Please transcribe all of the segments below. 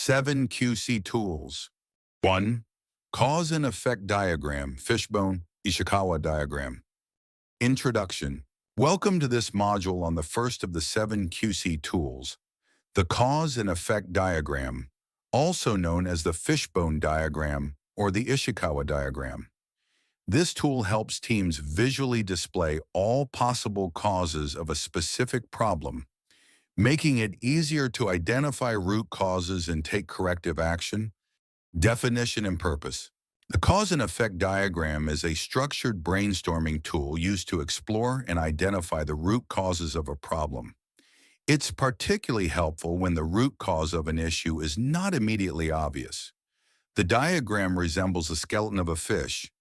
7 QC tools. 1. Cause and effect diagram, Fishbone, Ishikawa diagram. Introduction. Welcome to this module on the first of the 7 QC tools, the cause and effect diagram, also known as the Fishbone diagram or the Ishikawa diagram. This tool helps teams visually display all possible causes of a specific problem, making it easier to identify root causes and take corrective action. Definition and purpose. The cause and effect diagram is a structured brainstorming tool used to explore and identify the root causes of a problem. It's particularly helpful when the root cause of an issue is not immediately obvious. The diagram resembles the skeleton of a fish.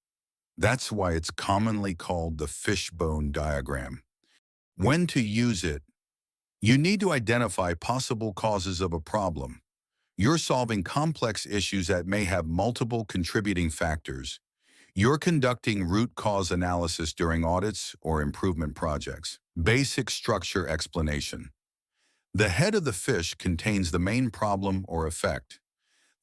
That's why it's commonly called the fishbone diagram. When to use it? You need to identify possible causes of a problem. You're solving complex issues that may have multiple contributing factors. You're conducting root cause analysis during audits or improvement projects. Basic structure explanation. The head of the fish contains the main problem or effect.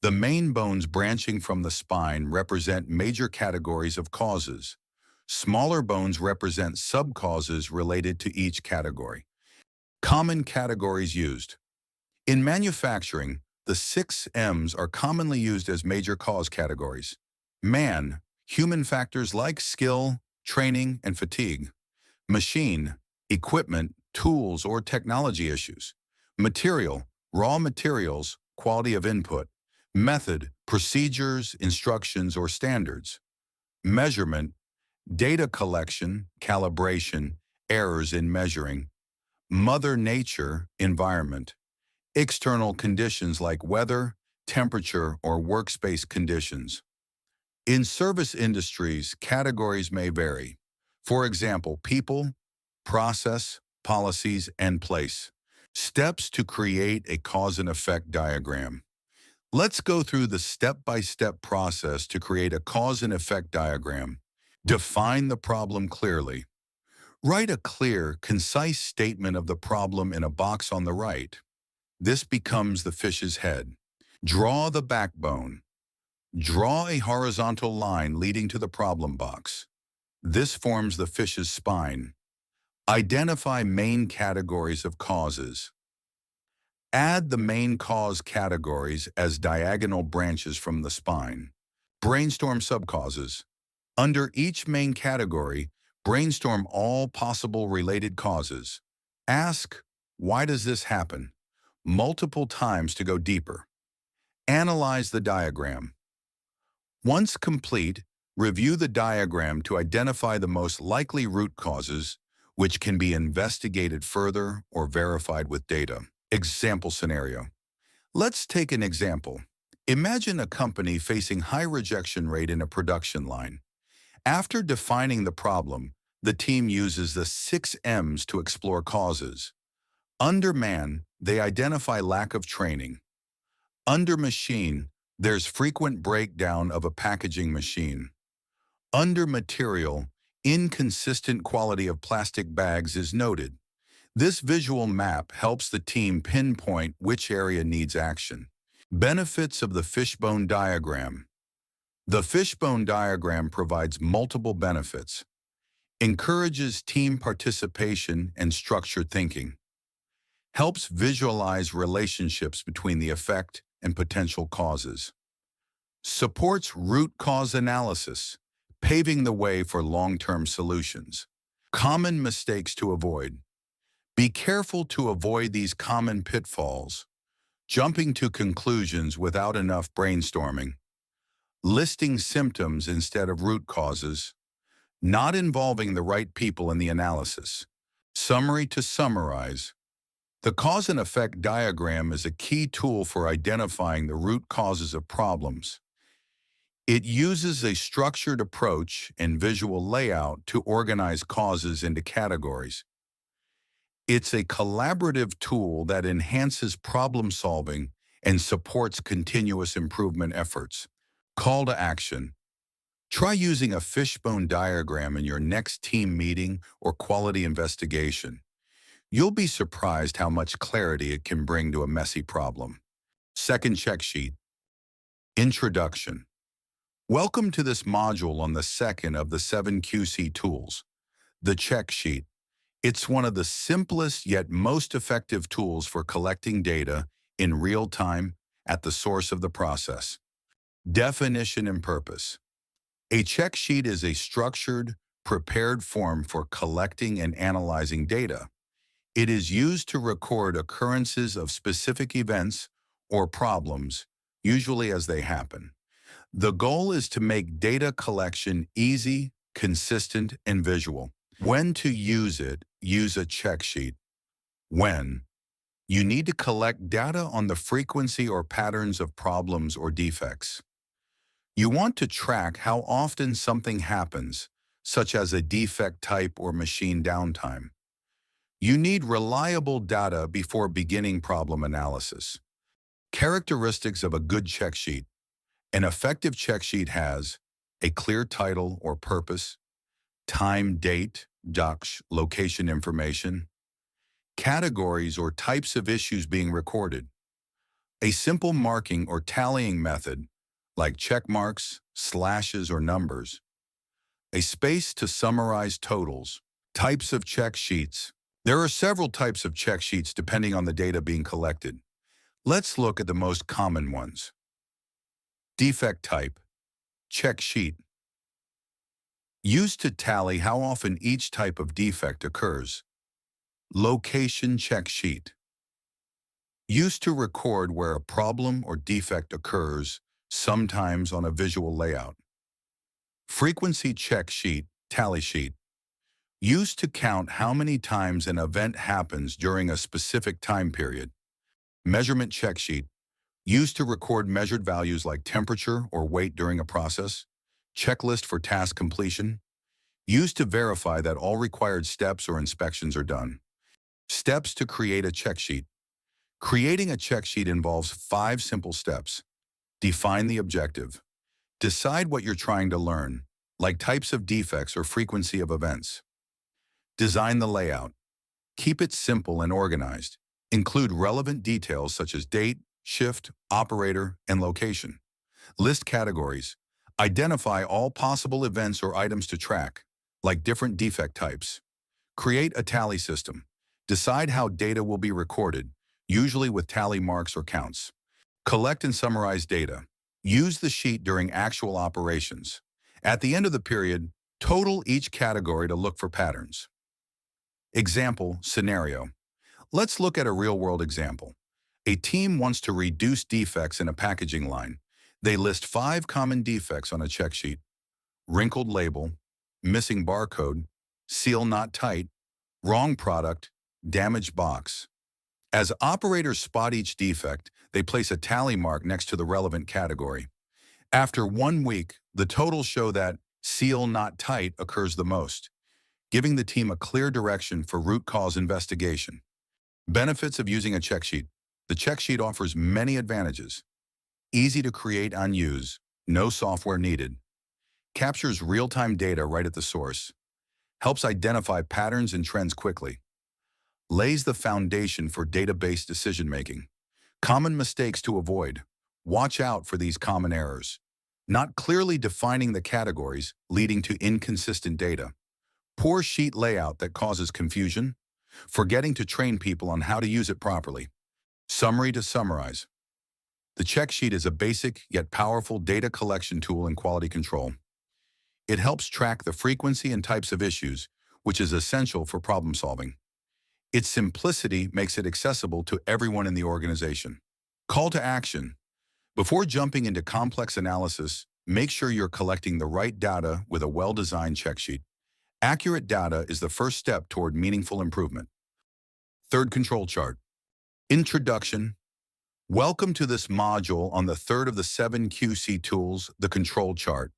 The main bones branching from the spine represent major categories of causes. Smaller bones represent sub-causes related to each category. Common categories used. In manufacturing, the 6 M's are commonly used as major cause categories. Man, human factors like skill, training, and fatigue. Machine, equipment, tools, or technology issues. Material, raw materials, quality of input. Method, procedures, instructions, or standards. Measurement, data collection, calibration, errors in measuring. Mother Nature, environment. External conditions like weather, temperature, or workspace conditions. In service industries, categories may vary. For example, people, process, policies, and place. Steps to create a cause and effect diagram. Let's go through the step-by-step process to create a cause and effect diagram. Define the problem clearly. Write a clear, concise statement of the problem in a box on the right. This becomes the fish's head. Draw the backbone. Draw a horizontal line leading to the problem box. This forms the fish's spine. Identify main categories of causes. Add the main cause categories as diagonal branches from the spine. Brainstorm subcauses. Under each main category, brainstorm all possible related causes. Ask, why does this happen? Multiple times to go deeper. Analyze the diagram. Once complete, review the diagram to identify the most likely root causes, which can be investigated further or verified with data. Example scenario. Let's take an example. Imagine a company facing high rejection rate in a production line. After defining the problem, the team uses the 6 M's to explore causes. Under man, they identify lack of training. Under machine, there's frequent breakdown of a packaging machine. Under material, inconsistent quality of plastic bags is noted. This visual map helps the team pinpoint which area needs action. Benefits of the fishbone diagram. The fishbone diagram provides multiple benefits. Encourages team participation and structured thinking. Helps visualize relationships between the effect and potential causes. Supports root cause analysis, paving the way for long-term solutions. Common mistakes to avoid. Be careful to avoid these common pitfalls. Jumping to conclusions without enough brainstorming. Listing symptoms instead of root causes. Not involving the right people in the analysis. Summary to summarize. The cause and effect diagram is a key tool for identifying the root causes of problems. It uses a structured approach and visual layout to organize causes into categories. It's a collaborative tool that enhances problem solving and supports continuous improvement efforts. Call to action. Try using a fishbone diagram in your next team meeting or quality investigation. You'll be surprised how much clarity it can bring to a messy problem. Second check sheet. Introduction. Welcome to this module on the second of the 7 QC tools, the check sheet. It's one of the simplest yet most effective tools for collecting data in real time at the source of the process. Definition and purpose. A check sheet is a structured, prepared form for collecting and analyzing data. It is used to record occurrences of specific events or problems, usually as they happen. The goal is to make data collection easy, consistent, and visual. When to use it, use a check sheet. When you need to collect data on the frequency or patterns of problems or defects. You want to track how often something happens, such as a defect type or machine downtime. You need reliable data before beginning problem analysis. Characteristics of a good check sheet. An effective check sheet has a clear title or purpose, time, date, location information, categories or types of issues being recorded, a simple marking or tallying method like check marks, slashes, or numbers, a space to summarize totals, types of check sheets. There are several types of check sheets depending on the data being collected. Let's look at the most common ones. Defect type, check sheet. Used to tally how often each type of defect occurs. Location check sheet. Used to record where a problem or defect occurs, sometimes on a visual layout. Frequency check sheet, tally sheet. Used to count how many times an event happens during a specific time period. Measurement check sheet. Used to record measured values like temperature or weight during a process. Checklist for task completion. Used to verify that all required steps or inspections are done. Steps to create a check sheet. Creating a check sheet involves 5 simple steps. Define the objective. Decide what you're trying to learn, like types of defects or frequency of events. Design the layout. Keep it simple and organized. Include relevant details such as date, shift, operator, and location. List categories. Identify all possible events or items to track, like different defect types. Create a tally system. Decide how data will be recorded, usually with tally marks or counts. Collect and summarize data. Use the sheet during actual operations. At the end of the period, total each category to look for patterns. Example, scenario. Let's look at a real-world example. A team wants to reduce defects in a packaging line. They list 5 common defects on a check sheet: wrinkled label, missing barcode, seal not tight, wrong product, damaged box. As operators spot each defect, they place a tally mark next to the relevant category. After 1 week, the totals show that seal not tight occurs the most, giving the team a clear direction for root cause investigation. Benefits of using a check sheet. The check sheet offers many advantages. Easy to create and use, no software needed. Captures real-time data right at the source. Helps identify patterns and trends quickly. Lays the foundation for database decision-making. Common mistakes to avoid. Watch out for these common errors. Not clearly defining the categories, leading to inconsistent data. Poor sheet layout that causes confusion. Forgetting to train people on how to use it properly. Summary to summarize. The check sheet is a basic yet powerful data collection tool in quality control. It helps track the frequency and types of issues, which is essential for problem solving. Its simplicity makes it accessible to everyone in the organization. Call to action. Before jumping into complex analysis, make sure you're collecting the right data with a well-designed check sheet. Accurate data is the first step toward meaningful improvement. Third control chart. Introduction. Welcome to this module on the third of the 7 QC tools, the control chart.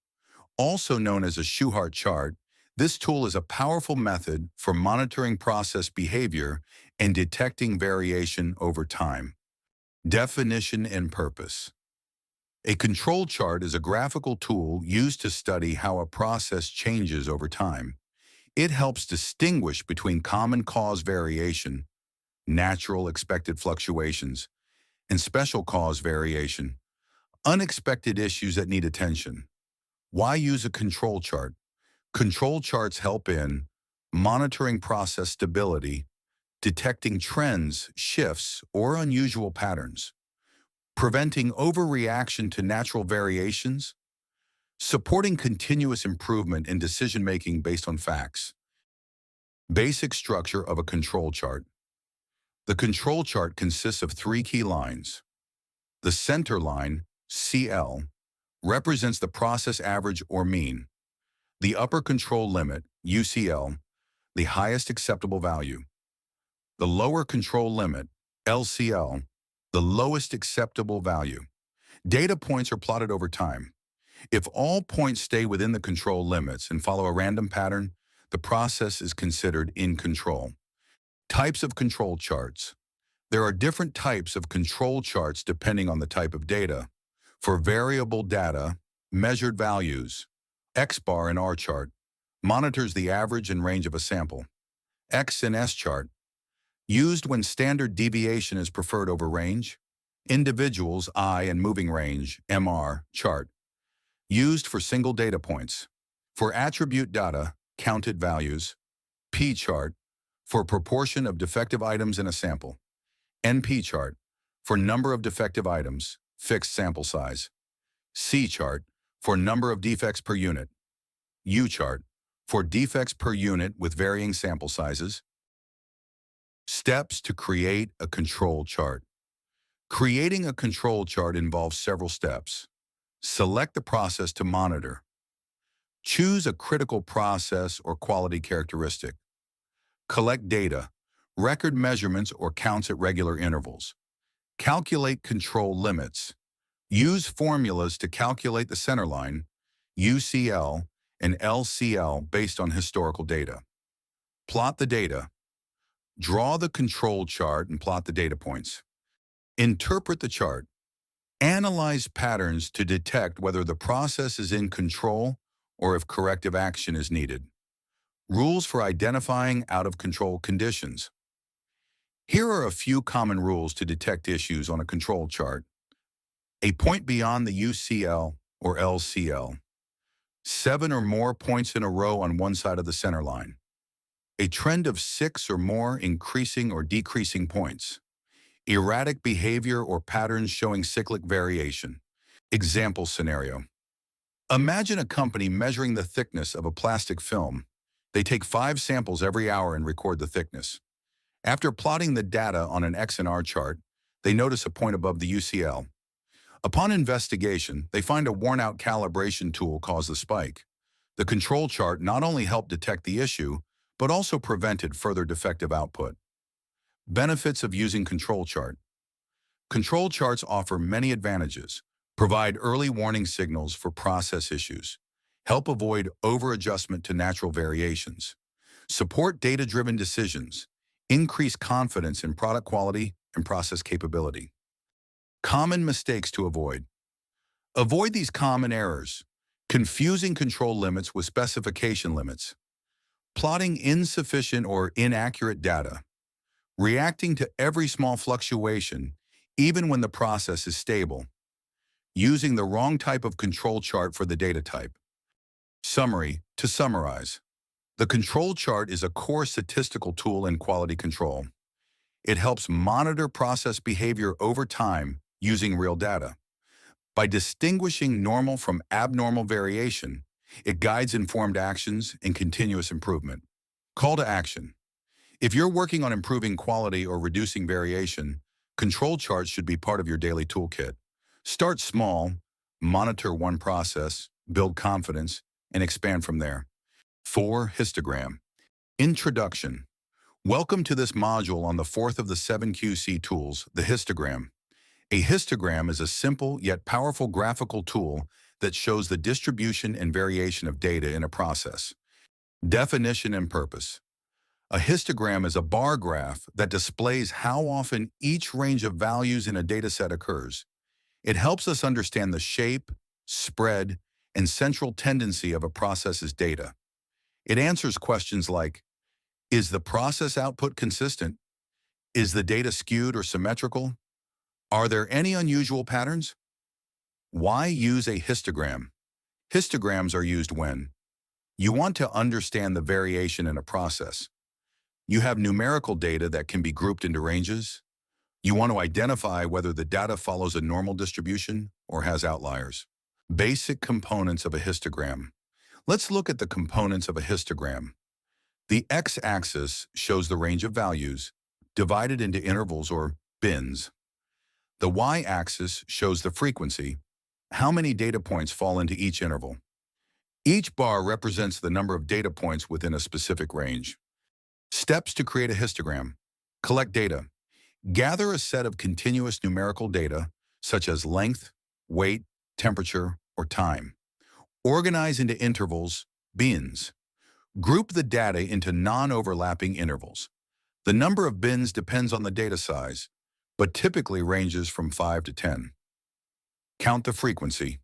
Also known as a Shewhart chart, this tool is a powerful method for monitoring process behavior and detecting variation over time. Definition and purpose. A control chart is a graphical tool used to study how a process changes over time. It helps distinguish between common cause variation, natural expected fluctuations, and special cause variation, unexpected issues that need attention. Why use a control chart? Control charts help in monitoring process stability, detecting trends, shifts, or unusual patterns, preventing overreaction to natural variations, supporting continuous improvement in decision-making based on facts. Basic structure of a control chart. The control chart consists of three key lines. The center line, CL, represents the process average or mean. The upper control limit, UCL, the highest acceptable value. The lower control limit, LCL, the lowest acceptable value. Data points are plotted over time. If all points stay within the control limits and follow a random pattern, the process is considered in control. Types of control charts. There are different types of control charts depending on the type of data. For variable data, measured values, X-bar and R-chart monitors the average and range of a sample. X and S-chart, used when standard deviation is preferred over range. Individuals, I and moving range, MR, chart, used for single data points. For attribute data, counted values. P-chart, for proportion of defective items in a sample. NP-chart, for number of defective items, fixed sample size. C-chart, for number of defects per unit. U-chart, for defects per unit with varying sample sizes. Steps to create a control chart. Creating a control chart involves several steps. Select the process to monitor. Choose a critical process or quality characteristic. Collect data, record measurements or counts at regular intervals. Calculate control limits. Use formulas to calculate the centerline, UCL, and LCL based on historical data. Plot the data. Draw the control chart and plot the data points. Interpret the chart. Analyze patterns to detect whether the process is in control or if corrective action is needed. Rules for identifying out-of-control conditions. Here are a few common rules to detect issues on a control chart. A point beyond the UCL or LCL. 7 or more points in a row on one side of the center line. A trend of 6 or more increasing or decreasing points. Erratic behavior or patterns showing cyclic variation. Example scenario. Imagine a company measuring the thickness of a plastic film. They take 5 samples every hour and record the thickness. After plotting the data on an X and R chart, they notice a point above the UCL. Upon investigation, they find a worn-out calibration tool caused the spike. The control chart not only helped detect the issue, but also prevented further defective output. Benefits of using control chart. Control charts offer many advantages. Provide early warning signals for process issues. Help avoid over-adjustment to natural variations. Support data-driven decisions. Increase confidence in product quality and process capability. Common mistakes to avoid. Avoid these common errors. Confusing control limits with specification limits. Plotting insufficient or inaccurate data. Reacting to every small fluctuation, even when the process is stable. Using the wrong type of control chart for the data type. Summary. To summarize, the control chart is a core statistical tool in quality control. It helps monitor process behavior over time using real data. By distinguishing normal from abnormal variation, it guides informed actions and continuous improvement. Call to action. If you're working on improving quality or reducing variation, control charts should be part of your daily toolkit. Start small, monitor one process, build confidence, and expand from there. 4. Histogram. Introduction. Welcome to this module on the fourth of the 7 QC tools, the histogram. A histogram is a simple yet powerful graphical tool that shows the distribution and variation of data in a process. Definition and purpose. A histogram is a bar graph that displays how often each range of values in a dataset occurs. It helps us understand the shape, spread, and central tendency of a process's data. It answers questions like, is the process output consistent? Is the data skewed or symmetrical? Are there any unusual patterns? Why use a histogram? Histograms are used when you want to understand the variation in a process. You have numerical data that can be grouped into ranges. You want to identify whether the data follows a normal distribution or has outliers. Basic components of a histogram. Let's look at the components of a histogram. The x-axis shows the range of values divided into intervals or bins. The y-axis shows the frequency, how many data points fall into each interval. Each bar represents the number of data points within a specific range. Steps to create a histogram. Collect data. Gather a set of continuous numerical data, such as length, weight, temperature, or time. Organize into intervals, bins. Group the data into non-overlapping intervals. The number of bins depends on the data size, but typically ranges from 5 to 10. Count the frequency.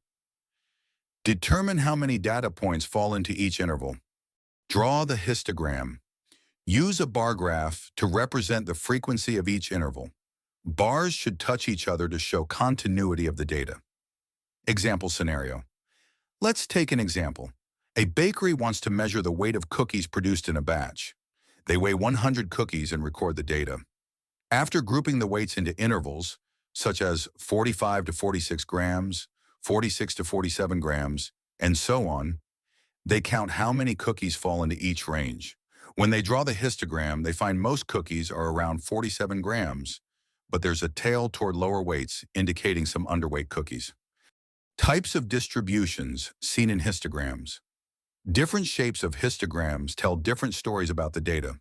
Determine how many data points fall into each interval. Draw the histogram. Use a bar graph to represent the frequency of each interval. Bars should touch each other to show continuity of the data. Example scenario. Let's take an example. A bakery wants to measure the weight of cookies produced in a batch. They weigh 100 cookies and record the data. After grouping the weights into intervals, such as 45 to 46 grams, 46 to 47 grams, and so on, they count how many cookies fall into each range. When they draw the histogram, they find most cookies are around 47 grams, but there's a tail toward lower weights indicating some underweight cookies. Types of distributions seen in histograms. Different shapes of histograms tell different stories about the data.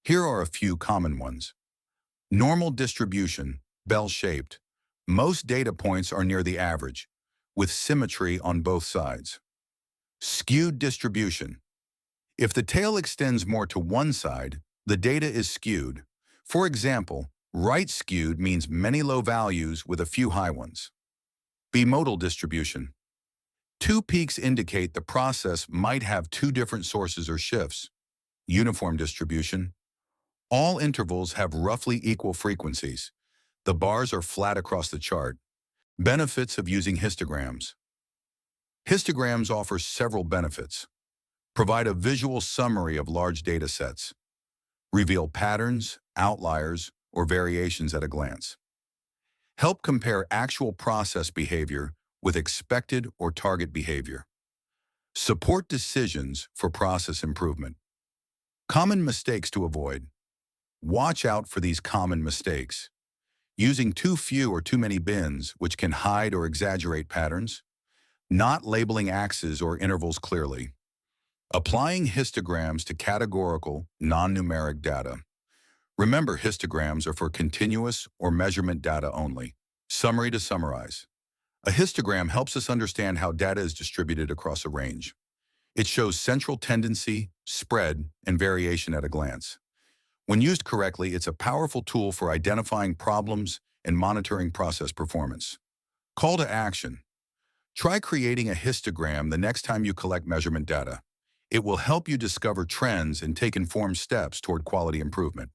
Here are a few common ones. Normal distribution, bell-shaped. Most data points are near the average, with symmetry on both sides. Skewed distribution. If the tail extends more to one side, the data is skewed. For example, right skewed means many low values with a few high ones. Bimodal distribution. Two peaks indicate the process might have two different sources or shifts. Uniform distribution. All intervals have roughly equal frequencies. The bars are flat across the chart. Benefits of using histograms. Histograms offer several benefits. Provide a visual summary of large data sets. Reveal patterns, outliers, or variations at a glance. Help compare actual process behavior with expected or target behavior. Support decisions for process improvement. Common mistakes to avoid. Watch out for these common mistakes. Using too few or too many bins, which can hide or exaggerate patterns. Not labeling axes or intervals clearly. Applying histograms to categorical, non-numeric data. Remember, histograms are for continuous or measurement data only. Summary to summarize. A histogram helps us understand how data is distributed across a range. It shows central tendency, spread, and variation at a glance. When used correctly, it's a powerful tool for identifying problems and monitoring process performance. Call to action. Try creating a histogram the next time you collect measurement data. It will help you discover trends and take informed steps toward quality improvement.